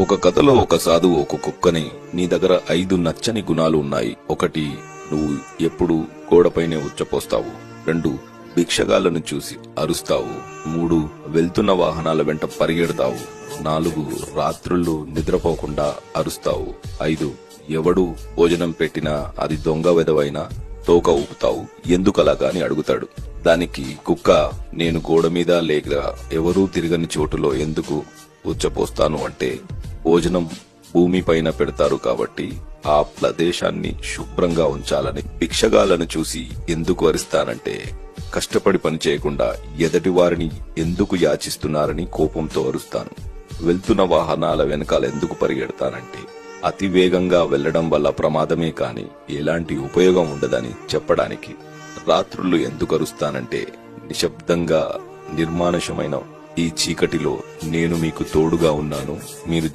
ఒక కథలో ఒక సాధువు ఒక కుక్కని, నీ దగ్గర 5 నచ్చని గుణాలు ఉన్నాయి. 1, నువ్వు ఎప్పుడు గోడపైనే ఉచ్చపోస్తావు. 2, భిక్షగాళ్లను చూసి అరుస్తావు. 3, వెళ్తున్న వాహనాల వెంట పరిగెడతావు. 4, రాత్రుళ్ళు నిద్రపోకుండా అరుస్తావు. 5, ఎవడు భోజనం పెట్టినా అది దొంగ వెదవైనా తోక ఊపుతావు. ఎందుకలాగా అని అడుగుతాడు. దానికి కుక్క, నేను గోడ మీద లేక ఎవరూ తిరగని చోటులో ఎందుకు ఉచ్చపోస్తాను అంటే, భోజనం భూమిపైన పెడతారు కాబట్టి ఆ ప్రదేశాన్ని శుభ్రంగా ఉంచాలని. భిక్షగాళ్లను చూసి ఎందుకు అరుస్తానంటే, కష్టపడి పని చేయకుండా ఎదటి వారిని ఎందుకు యాచిస్తున్నారని కోపంతో అరుస్తాను. వెళ్తున్న వాహనాల వెనకాల ఎందుకు పరిగెడతానంటే, అతి వేగంగా వెళ్లడం వల్ల ప్రమాదమే కాని ఎలాంటి ఉపయోగం ఉండదని చెప్పడానికి. రాత్రుళ్ళు ఎందుకు అరుస్తానంటే, నిశ్శబ్దంగా నిర్మానుషమైన ఈ చీకటిలో నేను మీకు తోడుగా ఉన్నాను, మీరు